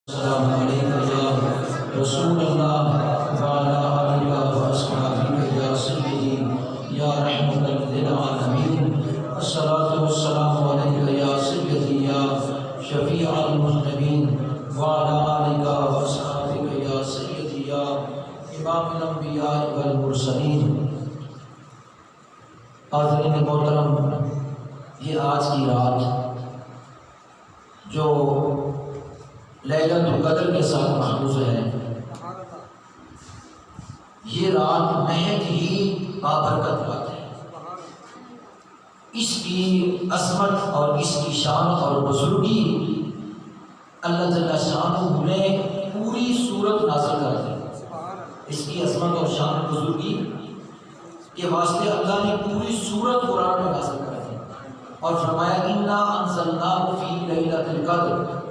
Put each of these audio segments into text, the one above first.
السلام علیکم یا رسول اللہ وعلی آلہ و اصحابہ یا سیدی یا رحمت للعالمین الصلاۃ والسلام علیک یا سیدی یا شفیع المذنبین وعلی آلہ و اصحابہ یا سیدی یا امام الانبیاء والمرسلین۔ حاضرین محترم، یہ آج کی رات جو لیلۃ القدر کے ساتھ محفوظ ہے، یہ رات مہد ہی بابرکت رات ہے۔ اس کی عظمت اور اس کی شان اور بزرگی اللہ جل شانہ نے پوری سورت نازل کر دی۔ اس کی عظمت اور شان اور بزرگی کے واسطے اللہ نے پوری سورت قرآن میں نازل کر دی اور فرمایا انا انزلناہ فی لیلۃ القدر،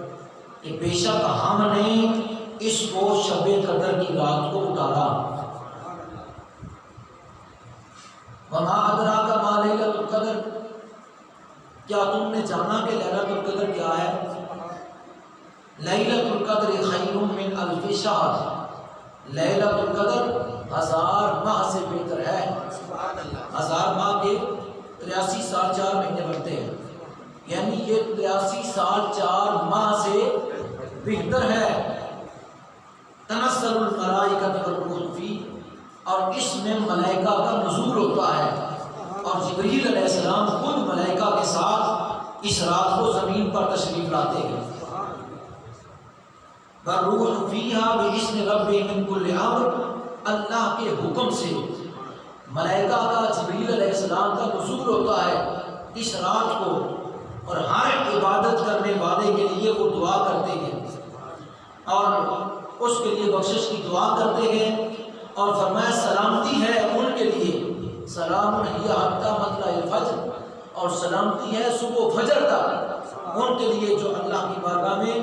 کہ بے شک ہم نے اس کو شب قدر کی رات کو اتارا۔ وما ادراک ما لیلۃ القدر، کیا تم نے جانا کہ لیلۃ القدر کیا ہے؟ لیلۃ القدر خیر من الف شہر، لیلۃ القدر 1000 ماہ سے بہتر ہے۔ 1000 ماہ کے 83 سال 4 مہینے بنتے ہیں، یعنی یہ 83 سال 4 ماہ سے بہتر ہے۔ تنزل الملائکۃ والروح فیہ، اور اس میں ملائکہ کا نزول ہوتا ہے، اور جبریل علیہ السلام خود ملائکہ کے ساتھ اس رات کو زمین پر تشریف لاتے ہیں۔ والروح فیہا بإذن ربہم من کل امر، اللہ کے حکم سے ملائکہ کا جبریل علیہ السلام کا نزول ہوتا ہے اس رات کو، اور ہر عبادت کرنے والے کے لیے وہ دعا کرتے ہیں اور اس کے لیے بخشش کی دعا کرتے ہیں، اور فرمایا سلامتی ہے ان کے لیے، سلام ہی حتی مطلع الفجر، اور سلامتی ہے صبح فجر تک ان کے لیے جو اللہ کی بارگاہ میں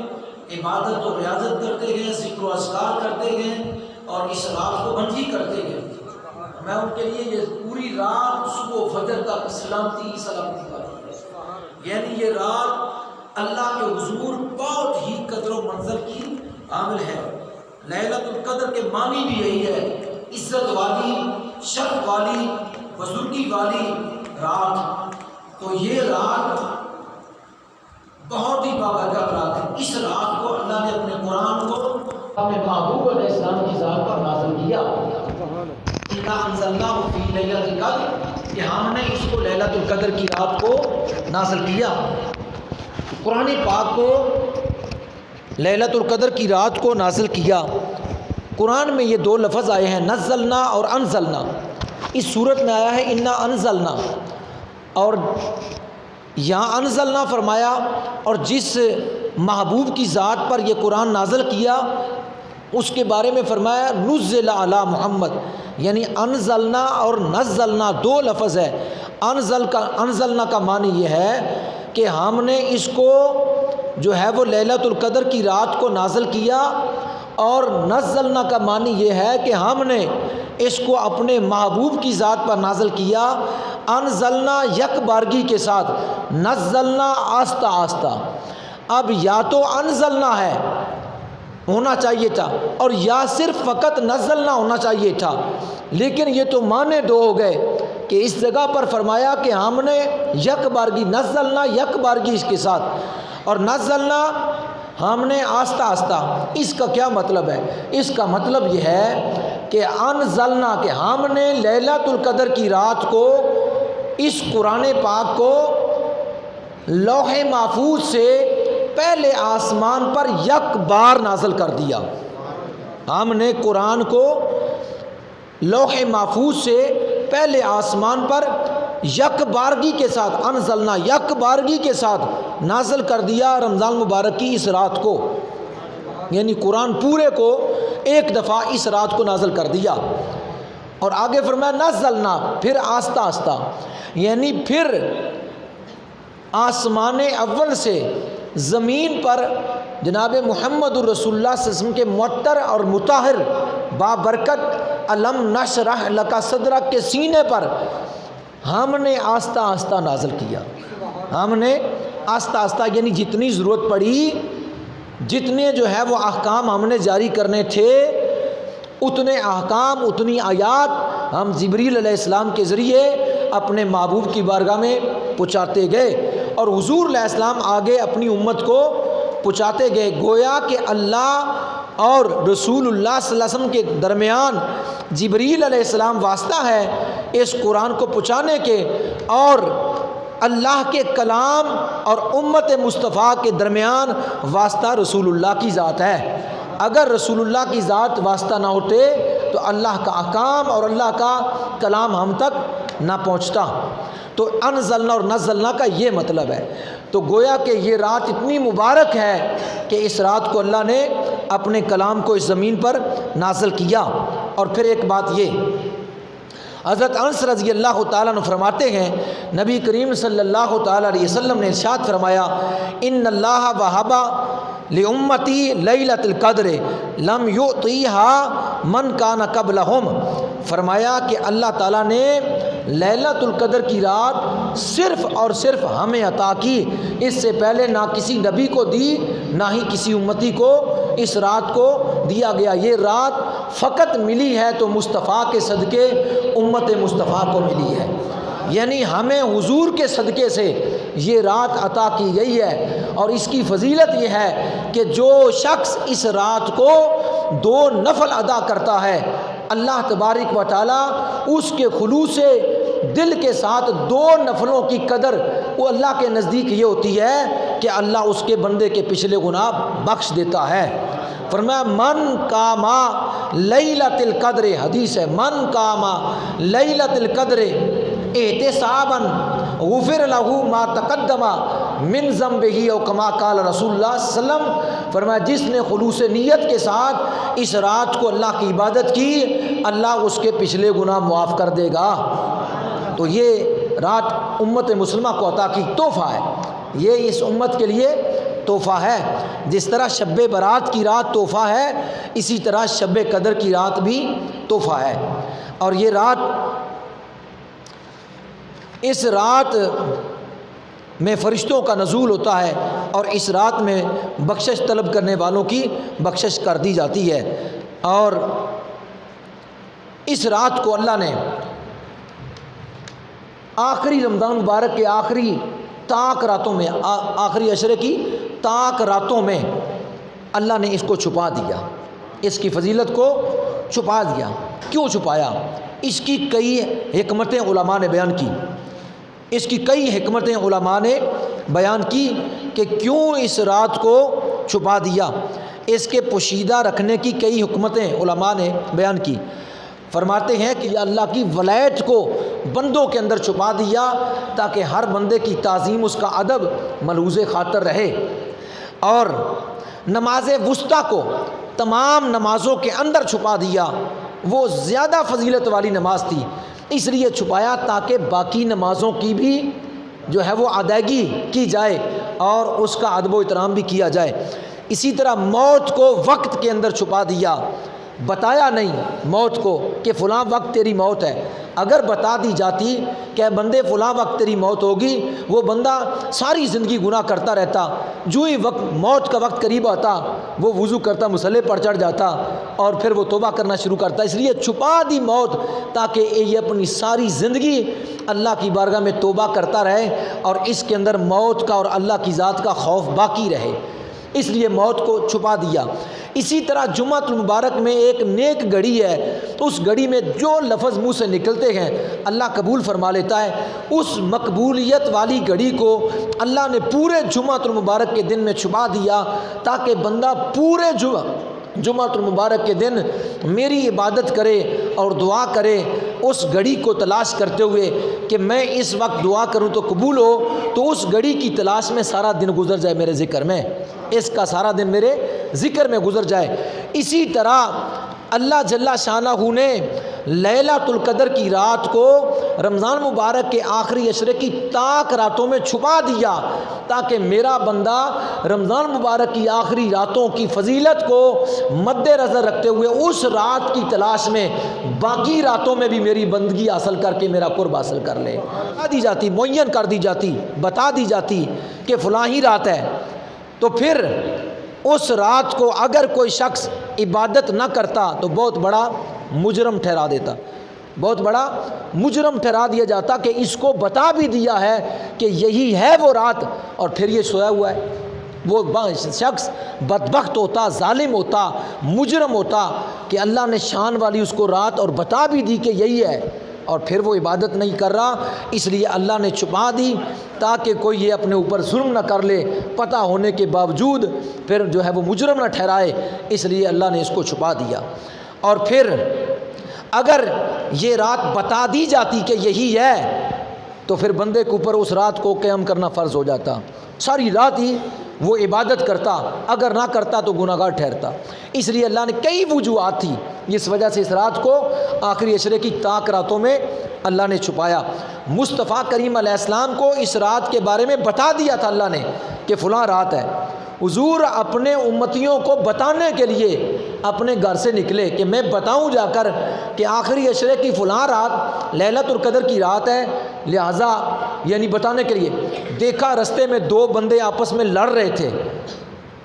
عبادت و ریاضت کرتے ہیں، ذکر و اذکار کرتے ہیں اور اس رات کو بندی کرتے ہیں۔ میں ان کے لیے یہ پوری رات صبح فجر تک سلامتی سلامتی کرتا ہوں، یعنی یہ رات اللہ کے حضور بہت ہی قدر و منزل کی عامل ہے۔ لیلۃ القدر کے معنی بھی یہی ہے، عزت والی، شرف والی، بزرگی والی رات۔ تو یہ رات بہت ہی بابرکت رات ہے۔ اس رات کو اللہ نے اپنے قرآن کو اپنے محبوب علیہ السلام کی ذات پر نازل کیا۔ انا انزلناہ فی لیلۃ القدر، کہ ہم نے اس کو لیلۃ القدر کی رات کو نازل کیا۔ قرآن پاک کو لیلۃ القدر کی رات کو نازل کیا۔ قرآن میں یہ 2 لفظ آئے ہیں، نزلنا اور انزلنا۔ اس صورت میں آیا ہے انا انزلنا، اور یہاں انزلنا فرمایا، اور جس محبوب کی ذات پر یہ قرآن نازل کیا اس کے بارے میں فرمایا نزل علی محمد، یعنی انزلنا اور نزلنا 2 لفظ ہے۔ انزلنا کا معنی یہ ہے کہ ہم نے اس کو جو ہے وہ لیلۃ القدر کی رات کو نازل کیا، اور نزلنا کا معنی یہ ہے کہ ہم نے اس کو اپنے محبوب کی ذات پر نازل کیا۔ انزلنا یک بارگی کے ساتھ، نزلنا آہستہ آہستہ۔ اب یا تو انزلنا ہے ہونا چاہیے تھا، اور یا صرف فقط نزلنا ہونا چاہیے تھا، لیکن یہ تو معنی 2 ہو گئے کہ اس جگہ پر فرمایا کہ ہم نے یک بارگی، نزلنا یک بارگی اس کے ساتھ، اور نزلنا ہم نے آہستہ آہستہ۔ اس کا کیا مطلب ہے؟ اس کا مطلب یہ ہے کہ انزلنا، کہ ہم نے لیلۃ القدر کی رات کو اس قرآن پاک کو لوح محفوظ سے پہلے آسمان پر یک بار نازل کر دیا۔ ہم نے قرآن کو لوح محفوظ سے پہلے آسمان پر یک بارگی کے ساتھ، انزلنا یک بارگی کے ساتھ نازل کر دیا رمضان مبارک کی اس رات کو، یعنی قرآن پورے کو ایک دفعہ اس رات کو نازل کر دیا۔ اور آگے فرمایا نزلنا، پھر آہستہ آہستہ، یعنی پھر آسمان اول سے زمین پر جناب محمد الرسول اللہ صلی اللہ علیہ وسلم کے معطر اور مطہر بابرکت علم نشرح لک صدرک کے سینے پر ہم نے آہستہ آہستہ نازل کیا۔ ہم نے آہستہ آہستہ، یعنی جتنی ضرورت پڑی جتنے جو ہے وہ احکام ہم نے جاری کرنے تھے اتنے احکام اتنی آیات ہم جبریل علیہ السلام کے ذریعے اپنے محبوب کی بارگاہ میں پہنچاتے گئے اور حضور علیہ السلام آگے اپنی امت کو پہنچاتے گئے۔ گویا کہ اللہ اور رسول اللہ صلی اللہ علیہ وسلم کے درمیان جبریل علیہ السلام واسطہ ہے اس قرآن کو پہنچانے کے، اور اللہ کے کلام اور امت مصطفیٰ کے درمیان واسطہ رسول اللہ کی ذات ہے۔ اگر رسول اللہ کی ذات واسطہ نہ ہوتے تو اللہ کا احکام اور اللہ کا کلام ہم تک نہ پہنچتا۔ تو انزلنا اور نزلنا کا یہ مطلب ہے۔ تو گویا کہ یہ رات اتنی مبارک ہے کہ اس رات کو اللہ نے اپنے کلام کو اس زمین پر نازل کیا۔ اور پھر ایک بات یہ، حضرت انس رضی اللہ تعالیٰ عنہ فرماتے ہیں نبی کریم صلی اللہ تعالیٰ علیہ وسلم نے ارشاد فرمایا، ان اللہ وہب لامتی لیلۃ القدر لم یعطیہا من کان قبلہم۔ فرمایا کہ اللہ تعالیٰ نے لیلۃ القدر کی رات صرف اور صرف ہمیں عطا کی، اس سے پہلے نہ کسی نبی کو دی نہ ہی کسی امتی کو اس رات کو دیا گیا۔ یہ رات فقط ملی ہے تو مصطفیٰ کے صدقے امت مصطفیٰ کو ملی ہے، یعنی ہمیں حضور کے صدقے سے یہ رات عطا کی گئی ہے۔ اور اس کی فضیلت یہ ہے کہ جو شخص اس رات کو 2 نفل ادا کرتا ہے اللہ تبارک و تعالیٰ اس کے خلوص دل کے ساتھ 2 نفلوں کی قدر وہ اللہ کے نزدیک یہ ہوتی ہے کہ اللہ اس کے بندے کے پچھلے گناہ بخش دیتا ہے۔ فرمایا من کاما لیلۃ القدر، حدیث ہے، من کاما لیلۃ القدر احتسابا غفر له ما تقدم من ذنبه او کما قال رسول اللہ صلی اللہ علیہ وسلم۔ فرمایا جس نے خلوص نیت کے ساتھ اس رات کو اللہ کی عبادت کی اللہ اس کے پچھلے گناہ معاف کر دے گا۔ تو یہ رات امت مسلمہ کو عطا کی تحفہ ہے، یہ اس امت کے لیے تحفہ ہے۔ جس طرح شب برات کی رات تحفہ ہے اسی طرح شب قدر کی رات بھی تحفہ ہے۔ اور یہ رات، اس رات میں فرشتوں کا نزول ہوتا ہے اور اس رات میں بخشش طلب کرنے والوں کی بخشش کر دی جاتی ہے۔ اور اس رات کو اللہ نے آخری رمضان مبارک کے آخری تاک راتوں میں، آخری عشرے کی تاک راتوں میں اللہ نے اس کو چھپا دیا، اس کی فضیلت کو چھپا دیا۔ کیوں چھپایا؟ اس کی کئی حکمتیں علماء نے بیان کی، اس کی کئی حکمتیں علماء نے بیان کی کہ کیوں اس رات کو چھپا دیا۔ اس کے پوشیدہ رکھنے کی کئی حکمتیں علماء نے بیان کی۔ فرماتے ہیں کہ اللہ کی ولایت کو بندوں کے اندر چھپا دیا تاکہ ہر بندے کی تعظیم، اس کا ادب ملحوظ خاطر رہے۔ اور نماز وسطیٰ کو تمام نمازوں کے اندر چھپا دیا، وہ زیادہ فضیلت والی نماز تھی، اس لیے چھپایا تاکہ باقی نمازوں کی بھی جو ہے وہ ادائیگی کی جائے اور اس کا ادب و احترام بھی کیا جائے۔ اسی طرح موت کو وقت کے اندر چھپا دیا، بتایا نہیں موت کو کہ فلاں وقت تیری موت ہے۔ اگر بتا دی جاتی کہ بندے فلاں وقت تیری موت ہوگی، وہ بندہ ساری زندگی گناہ کرتا رہتا، جو ہی وقت موت کا وقت قریب آتا وہ وضو کرتا، مصلی پر چڑھ جاتا اور پھر وہ توبہ کرنا شروع کرتا۔ اس لیے چھپا دی موت تاکہ یہ اپنی ساری زندگی اللہ کی بارگاہ میں توبہ کرتا رہے اور اس کے اندر موت کا اور اللہ کی ذات کا خوف باقی رہے، اس لیے موت کو چھپا دیا۔ اسی طرح جمعہ المبارک میں ایک نیک گھڑی ہے، تو اس گھڑی میں جو لفظ منہ سے نکلتے ہیں اللہ قبول فرما لیتا ہے۔ اس مقبولیت والی گھڑی کو اللہ نے پورے جمعہ المبارک کے دن میں چھپا دیا تاکہ بندہ پورے جمعہ المبارک کے دن میری عبادت کرے اور دعا کرے اس گھڑی کو تلاش کرتے ہوئے کہ میں اس وقت دعا کروں تو قبول ہو، تو اس گھڑی کی تلاش میں سارا دن گزر جائے میرے ذکر میں، اس کا سارا دن میرے ذکر میں گزر جائے۔ اسی طرح اللہ جل شانہ نے لیلۃ القدر کی رات کو رمضان مبارک کے آخری عشرے کی تاک راتوں میں چھپا دیا تاکہ میرا بندہ رمضان مبارک کی آخری راتوں کی فضیلت کو مد نظر رکھتے ہوئے اس رات کی تلاش میں باقی راتوں میں بھی میری بندگی حاصل کر کے میرا قرب حاصل کر لے۔ بتا دی جاتی، معین کر دی جاتی، بتا دی جاتی کہ فلاں ہی رات ہے، تو پھر اس رات کو اگر کوئی شخص عبادت نہ کرتا تو بہت بڑا مجرم ٹھہرا دیتا، بہت بڑا مجرم ٹھہرا دیا جاتا کہ اس کو بتا بھی دیا ہے کہ یہی ہے وہ رات اور پھر یہ سویا ہوا ہے۔ وہ شخص بدبخت ہوتا، ظالم ہوتا، مجرم ہوتا کہ اللہ نے شان والی اس کو رات اور بتا بھی دی کہ یہی ہے، اور پھر وہ عبادت نہیں کر رہا۔ اس لیے اللہ نے چھپا دی تاکہ کوئی یہ اپنے اوپر ظلم نہ کر لے، پتہ ہونے کے باوجود پھر جو ہے وہ مجرم نہ ٹھہرائے، اس لیے اللہ نے اس کو چھپا دیا۔ اور پھر اگر یہ رات بتا دی جاتی کہ یہی ہے تو پھر بندے کے اوپر اس رات کو قیام کرنا فرض ہو جاتا، ساری رات ہی وہ عبادت کرتا، اگر نہ کرتا تو گناہگار ٹھہرتا۔ اس لیے اللہ نے کئی وجوہات تھی جس وجہ سے اس رات کو آخری عشرے کی طاق راتوں میں اللہ نے چھپایا۔ مصطفیٰ کریم علیہ السلام کو اس رات کے بارے میں بتا دیا تھا اللہ نے کہ فلاں رات ہے۔ حضور اپنے امتیوں کو بتانے کے لیے اپنے گھر سے نکلے کہ میں بتاؤں جا کر کہ آخری عشرے کی فلاں رات لیلۃ القدر کی رات ہے، لہٰذا یعنی بتانے کے لیے دیکھا رستے میں دو بندے آپس میں لڑ رہے تھے،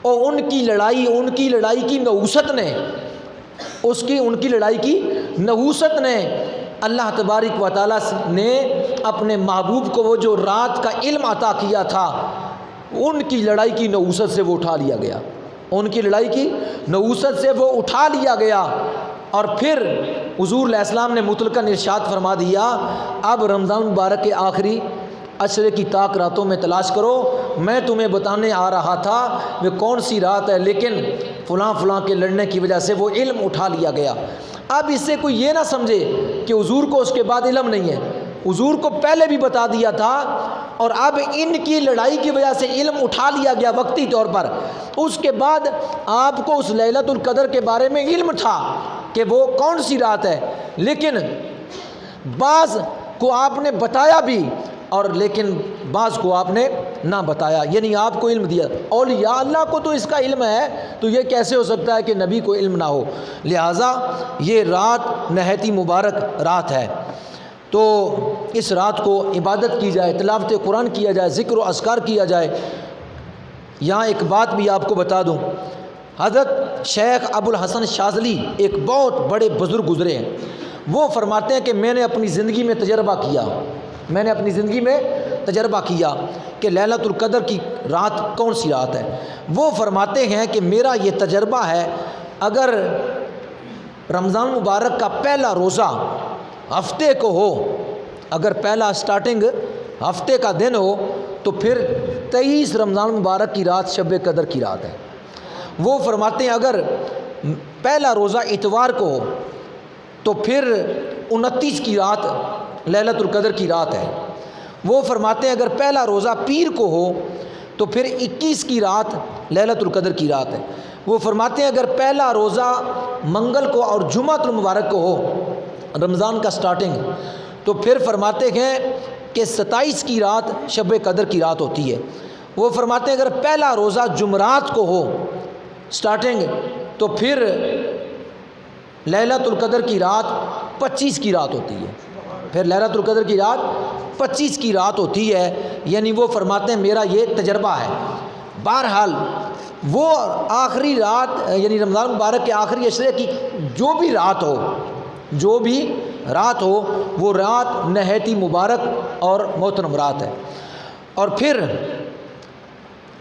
اور ان کی لڑائی کی نحوست نے ان کی لڑائی کی نحوست نے اللہ تبارک و تعالیٰ نے اپنے محبوب کو وہ جو رات کا علم عطا کیا تھا، ان کی لڑائی کی نحوست سے وہ اٹھا لیا گیا، ان کی لڑائی کی نحوست سے وہ اٹھا لیا گیا۔ اور پھر حضور علیہ السلام نے مطلقاً ارشاد فرما دیا، اب رمضان مبارک کے آخری عشرے کی طاق راتوں میں تلاش کرو، میں تمہیں بتانے آ رہا تھا وہ کون سی رات ہے، لیکن فلاں کے لڑنے کی وجہ سے وہ علم اٹھا لیا گیا۔ اب اس سے کوئی یہ نہ سمجھے کہ حضور کو اس کے بعد علم نہیں ہے، حضور کو پہلے بھی بتا دیا تھا، اور اب ان کی لڑائی کی وجہ سے علم اٹھا لیا گیا وقتی طور پر۔ اس کے بعد آپ کو اس لیلۃ القدر کے بارے میں علم تھا کہ وہ کون سی رات ہے، لیکن بعض کو آپ نے بتایا بھی اور لیکن بعض کو آپ نے نہ بتایا، یعنی آپ کو علم دیا۔ اولیاء اللہ کو تو اس کا علم ہے، تو یہ کیسے ہو سکتا ہے کہ نبی کو علم نہ ہو؟ لہٰذا یہ رات نہایت مبارک رات ہے، تو اس رات کو عبادت کی جائے، تلاوت قرآن کیا جائے، ذکر و اذکار کیا جائے۔ یہاں ایک بات بھی آپ کو بتا دوں، حضرت شیخ ابو الحسن شاذلی ایک بہت بڑے بزرگ گزرے ہیں، وہ فرماتے ہیں کہ میں نے اپنی زندگی میں تجربہ کیا کہ لیلۃ القدر کی رات کون سی رات ہے۔ وہ فرماتے ہیں کہ میرا یہ تجربہ ہے، اگر رمضان مبارک کا پہلا روزہ ہفتے کو ہو، اگر پہلا سٹارٹنگ ہفتے کا دن ہو تو پھر 23 رمضان مبارک کی رات شب قدر کی رات ہے۔ وہ فرماتے ہیں اگر پہلا روزہ اتوار کو ہو تو پھر 29 کی رات لیلۃ القدر کی رات ہے۔ وہ فرماتے ہیں اگر پہلا روزہ پیر کو ہو تو پھر 21 کی رات لیلۃ القدر کی رات ہے۔ وہ فرماتے ہیں اگر پہلا روزہ منگل کو اور جمعۃ المبارک کو ہو رمضان کا سٹارٹنگ، تو پھر فرماتے ہیں کہ 27 کی رات شب قدر کی رات ہوتی ہے۔ وہ فرماتے ہیں اگر پہلا روزہ جمعرات کو ہو سٹارٹنگ تو پھر لیلۃ القدر کی رات 25 کی رات ہوتی ہے، پھر لیلۃ القدر کی رات 25 کی رات ہوتی ہے، یعنی وہ فرماتے ہیں میرا یہ تجربہ ہے۔ بہرحال وہ آخری رات یعنی رمضان مبارک کے آخری عشرے کی جو بھی رات ہو وہ رات نہایت مبارک اور محترم رات ہے۔ اور پھر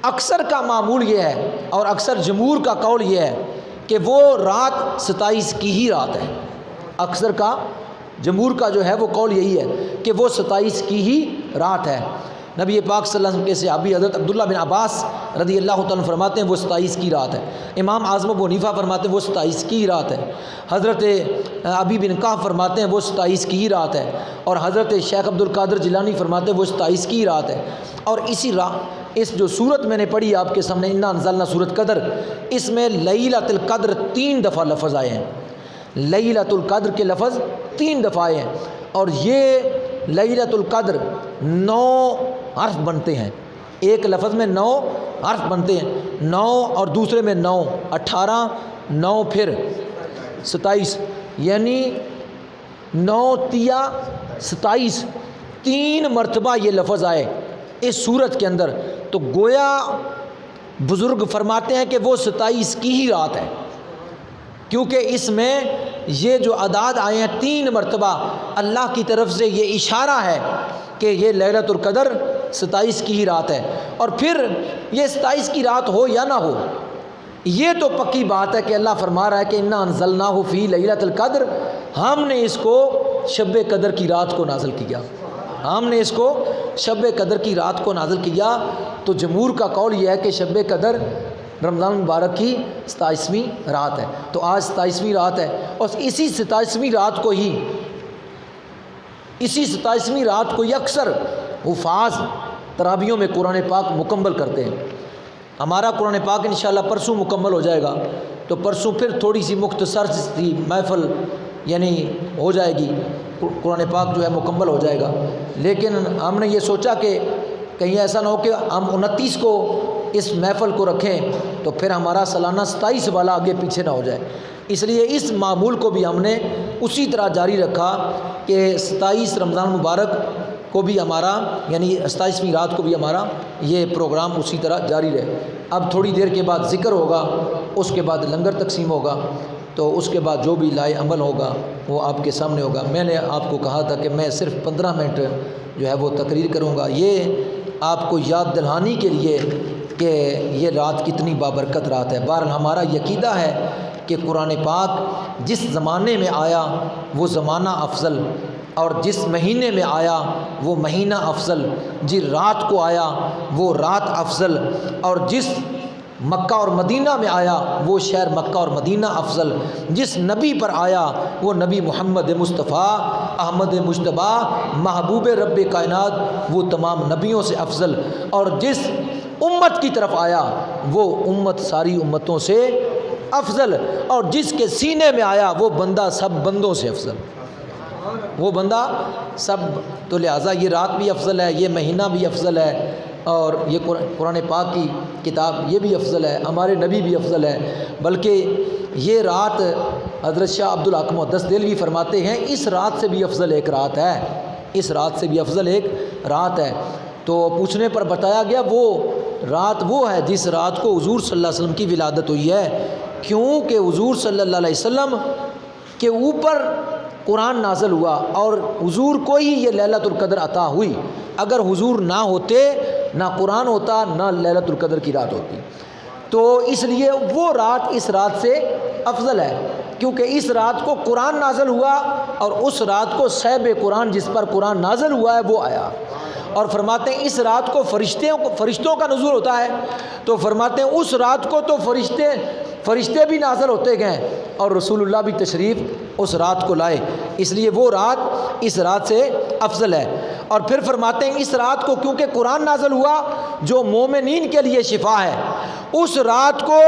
اکثر کا معمول یہ ہے اور اکثر جمہور کا قول یہ ہے کہ وہ رات 27 کی ہی رات ہے۔ اکثر کا جمہور کا جو ہے وہ قول یہی ہے کہ وہ 27 کی ہی رات ہے۔ نبی پاک صلی اللہ علیہ وسلم کے صحابی حضرت عبداللہ بن عباس رضی اللہ تعالیٰ فرماتے ہیں وہ 27 کی رات ہے۔ امام اعظم ابو حنیفہ فرماتے ہیں وہ 27 کی رات ہے۔ حضرت ابی بن کعب فرماتے ہیں وہ 27 کی ہی رات ہے، اور حضرت شیخ عبد القادر جیلانی فرماتے ہیں وہ 27 کی رات ہے۔ اور اس جو صورت میں نے پڑھی آپ کے سامنے انا انزلنا سورۃ قدر، اس میں لیلۃ القدر 3 دفعہ لفظ آئے ہیں، لیلۃ القدر کے لفظ 3 دفعہ آئے ہیں، اور یہ لیلۃ القدر 9 حرف بنتے ہیں، ایک لفظ میں 9 حرف بنتے ہیں، 9 اور دوسرے میں 9، 18، 9 پھر 27، یعنی 9 تیا 27، 3 مرتبہ یہ لفظ آئے اس صورت کے اندر۔ تو گویا بزرگ فرماتے ہیں کہ وہ 27 کی ہی رات ہے، کیونکہ اس میں یہ جو اعداد آئے ہیں 3 مرتبہ اللہ کی طرف سے یہ اشارہ ہے کہ یہ لیلۃ القدر 27 کی ہی رات ہے۔ اور پھر یہ 27 کی رات ہو یا نہ ہو، یہ تو پکی بات ہے کہ اللہ فرما رہا ہے کہ انا انزلناہ فی لیلۃ القدر، ہم نے اس کو شب قدر کی رات کو نازل کیا، ہم نے اس کو شب قدر کی رات کو نازل کیا۔ تو جمہور کا قول یہ ہے کہ شب قدر رمضان مبارک کی 27ویں رات ہے، تو آج 27ویں رات ہے، اور اسی 27ویں رات کو ہی اکثر حفاظ تراویحوں میں قرآن پاک مکمل کرتے ہیں۔ ہمارا قرآن پاک انشاءاللہ پرسوں مکمل ہو جائے گا، تو پرسوں پھر تھوڑی سی مختصر سی محفل یعنی ہو جائے گی، قرآن پاک جو ہے مکمل ہو جائے گا۔ لیکن ہم نے یہ سوچا کہ کہیں ایسا نہ ہو کہ ہم 29 کو اس محفل کو رکھیں تو پھر ہمارا سالانہ 27 والا آگے پیچھے نہ ہو جائے، اس لیے اس معمول کو بھی ہم نے اسی طرح جاری رکھا کہ 27 رمضان مبارک کو بھی ہمارا یعنی 27ویں رات کو بھی ہمارا یہ پروگرام اسی طرح جاری رہے۔ اب تھوڑی دیر کے بعد ذکر ہوگا، اس کے بعد لنگر تقسیم ہوگا، تو اس کے بعد جو بھی لائے عمل ہوگا وہ آپ کے سامنے ہوگا۔ میں نے آپ کو کہا تھا کہ میں صرف 15 منٹ جو ہے وہ تقریر کروں گا، یہ آپ کو یاد دلانی کے لیے کہ یہ رات کتنی بابرکت رات ہے۔ بہرحال ہمارا یہ عقیدہ ہے کہ قرآن پاک جس زمانے میں آیا وہ زمانہ افضل، اور جس مہینے میں آیا وہ مہینہ افضل، جس رات کو آیا وہ رات افضل، اور جس مکہ اور مدینہ میں آیا وہ شہر مکہ اور مدینہ افضل، جس نبی پر آیا وہ نبی محمد مصطفیٰ احمد مجتبیٰ محبوب رب کائنات، وہ تمام نبیوں سے افضل، اور جس امت کی طرف آیا وہ امت ساری امتوں سے افضل، اور جس کے سینے میں آیا وہ بندہ سب بندوں سے افضل، وہ بندہ سب۔ تو لہٰذا یہ رات بھی افضل ہے، یہ مہینہ بھی افضل ہے، اور یہ قرآن پاک کی کتاب یہ بھی افضل ہے، ہمارے نبی بھی افضل ہے۔ بلکہ یہ رات حضرت شاہ عبدالحق محدث دہلوی فرماتے ہیں اس رات سے بھی افضل ایک رات ہے، اس رات سے بھی افضل ایک رات ہے۔ تو پوچھنے پر بتایا گیا وہ رات وہ ہے جس رات کو حضور صلی اللہ علیہ وسلم کی ولادت ہوئی ہے، کیونکہ حضور صلی اللہ علیہ وسلم کے اوپر قرآن نازل ہوا اور حضور کو ہی یہ لیلۃ القدر عطا ہوئی۔ اگر حضور نہ ہوتے، نہ قرآن ہوتا، نہ لیلۃ القدر کی رات ہوتی، تو اس لیے وہ رات اس رات سے افضل ہے، کیونکہ اس رات کو قرآن نازل ہوا، اور اس رات کو صاحب قرآن جس پر قرآن نازل ہوا ہے وہ آیا۔ اور فرماتے ہیں اس رات کو فرشتوں کا نزول ہوتا ہے، تو فرماتے ہیں اس رات کو تو فرشتے بھی نازل ہوتے گئے، اور رسول اللہ بھی تشریف اس رات کو لائے، اس لیے وہ رات اس رات سے افضل ہے۔ اور پھر فرماتے ہیں اس رات کو کیونکہ قرآن نازل ہوا جو مومنین کے لیے شفا ہے، اس رات کو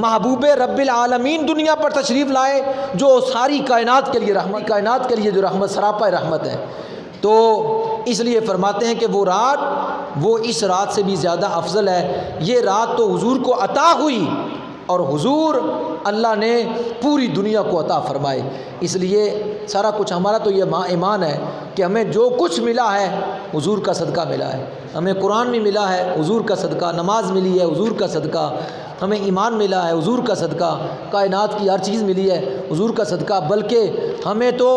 محبوب رب العالمین دنیا پر تشریف لائے جو ساری کائنات کے لیے رحمت، کائنات کے لیے جو رحمت سراپا رحمت ہے، تو اس لیے فرماتے ہیں کہ وہ رات وہ اس رات سے بھی زیادہ افضل ہے۔ یہ رات تو حضور کو عطا ہوئی، اور حضور اللہ نے پوری دنیا کو عطا فرمائے، اس لیے سارا کچھ ہمارا تو یہ ایمان ہے کہ ہمیں جو کچھ ملا ہے حضور کا صدقہ ملا ہے، ہمیں قرآن بھی ملا ہے حضور کا صدقہ، نماز ملی ہے حضور کا صدقہ، ہمیں ایمان ملا ہے حضور کا صدقہ، کائنات کی ہر چیز ملی ہے حضور کا صدقہ، بلکہ ہمیں تو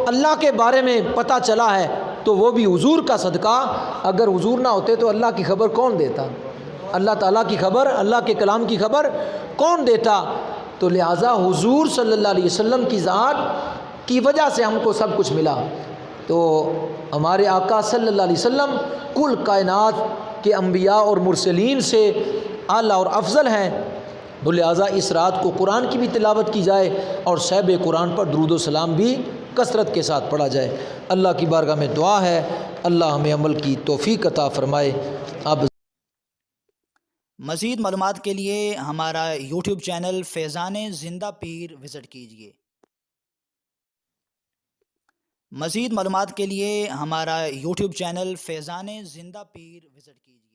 اللہ کے بارے میں پتہ چلا ہے تو وہ بھی حضور کا صدقہ۔ اگر حضور نہ ہوتے تو اللہ کی خبر کون دیتا؟ اللہ تعالیٰ کی خبر، اللہ کے کلام کی خبر کون دیتا؟ تو لہٰذا حضور صلی اللہ علیہ وسلم کی ذات کی وجہ سے ہم کو سب کچھ ملا۔ تو ہمارے آقا صلی اللہ علیہ وسلم کل کائنات کے انبیاء اور مرسلین سے اعلیٰ اور افضل ہیں، تو لہٰذا اس رات کو قرآن کی بھی تلاوت کی جائے اور صاحب قرآن پر درود و سلام بھی کثرت کے ساتھ پڑھا جائے۔ اللہ کی بارگاہ میں دعا ہے اللہ ہمیں عمل کی توفیق عطا فرمائے۔ اب مزید معلومات کے لیے ہمارا یوٹیوب چینل فیضان زندہ پیر وزٹ کیجیے۔ مزید معلومات کے لیے ہمارا یوٹیوب چینل فیضان زندہ پیر وزٹ کیجیے۔